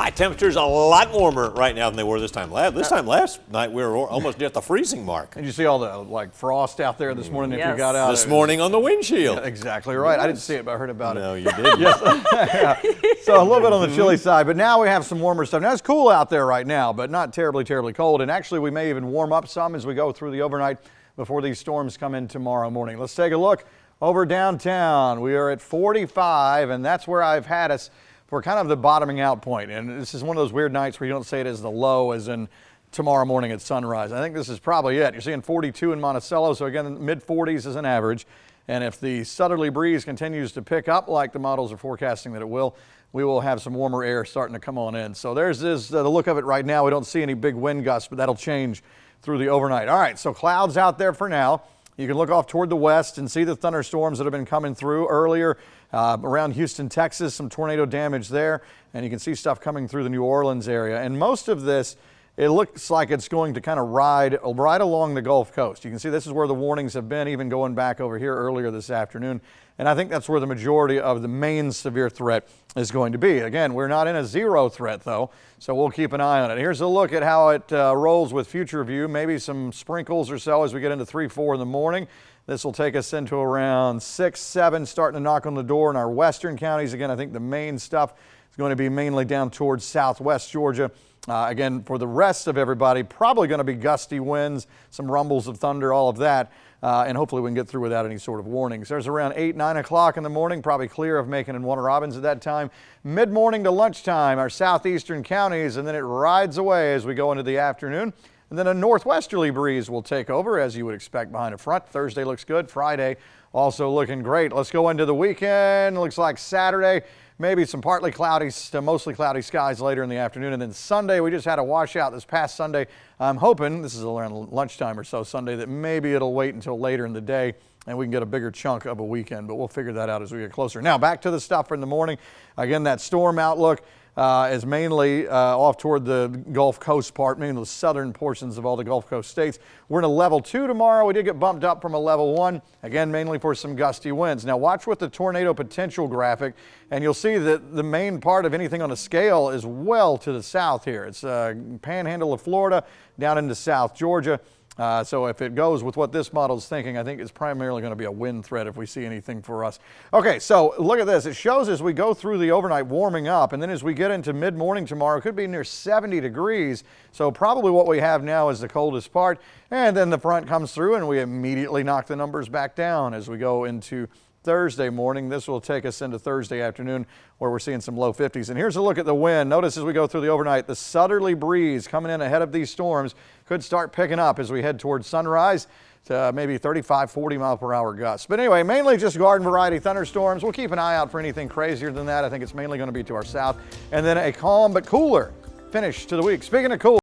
high temperatures a lot warmer right now than they were this time last night we were almost at the freezing mark. And you see all the frost out there this morning if you got out. This morning on the windshield. Yeah, exactly right. Yes. I didn't see it, but I heard about it. No, you didn't. Yes. So a little bit on the chilly side, but now we have some warmer stuff. Now it's cool out there right now, but not terribly cold. And actually we may even warm up some as we go through the overnight before these storms come in tomorrow morning. Let's take a look over downtown. We are at 45, and that's where I've had us for kind of the bottoming out point. And this is one of those weird nights where you don't say it as the low as in tomorrow morning at sunrise. I think this is probably it. You're seeing 42 in Monticello, so again, mid-40s is an average. And if the southerly breeze continues to pick up like the models are forecasting that it will, we will have some warmer air starting to come on in. So there's the look of it right now. We don't see any big wind gusts, but that'll change through the overnight. All right, so clouds out there for now. You can look off toward the west and see the thunderstorms that have been coming through earlier around Houston, Texas, some tornado damage there. And you can see stuff coming through the New Orleans area. And most of this, it looks like it's going to kind of ride along the Gulf Coast. You can see this is where the warnings have been, even going back over here earlier this afternoon. And I think that's where the majority of the main severe threat is going to be. Again, we're not in a zero threat, though, so we'll keep an eye on it. Here's a look at how it rolls with future view. Maybe some sprinkles or so as we get into 3, 4 in the morning. This will take us into around 6, 7, starting to knock on the door in our western counties. Again, I think the main stuff is going to be mainly down towards southwest Georgia. Again, for the rest of everybody, probably going to be gusty winds, some rumbles of thunder, all of that. And hopefully we can get through without any sort of warnings. There's around 8, 9 o'clock in the morning, probably clear of Macon and Warner Robins at that time. Mid-morning to lunchtime, our southeastern counties, and then it rides away as we go into the afternoon. And then a northwesterly breeze will take over, as you would expect behind a front. Thursday looks good. Friday also looking great. Let's go into the weekend. Looks like Saturday, maybe some partly cloudy to mostly cloudy skies later in the afternoon. And then Sunday, we just had a washout this past Sunday. I'm hoping, this is around lunchtime or so Sunday, that maybe it'll wait until later in the day and we can get a bigger chunk of a weekend, but we'll figure that out as we get closer. Now back to the stuff for in the morning. Again, that storm outlook is mainly off toward the Gulf Coast part, meaning the southern portions of all the Gulf Coast states. We're in a level 2 tomorrow. We did get bumped up from a level 1, again, mainly for some gusty winds. Now watch with the tornado potential graphic, and you'll see that the main part of anything on a scale is well to the south here. It's panhandle of Florida down into South Georgia. So if it goes with what this model is thinking, I think it's primarily going to be a wind threat if we see anything for us. Okay, so look at this. It shows as we go through the overnight warming up, and then as we get into mid-morning tomorrow, it could be near 70 degrees. So probably what we have now is the coldest part. And then the front comes through, and we immediately knock the numbers back down as we go into Thursday morning. This will take us into Thursday afternoon where we're seeing some low 50s. And here's a look at the wind. Notice as we go through the overnight, the southerly breeze coming in ahead of these storms could start picking up as we head towards sunrise to maybe 35, 40 mile per hour gusts. But anyway, mainly just garden variety thunderstorms. We'll keep an eye out for anything crazier than that. I think it's mainly going to be to our south. And then a calm but cooler finish to the week. Speaking of cool,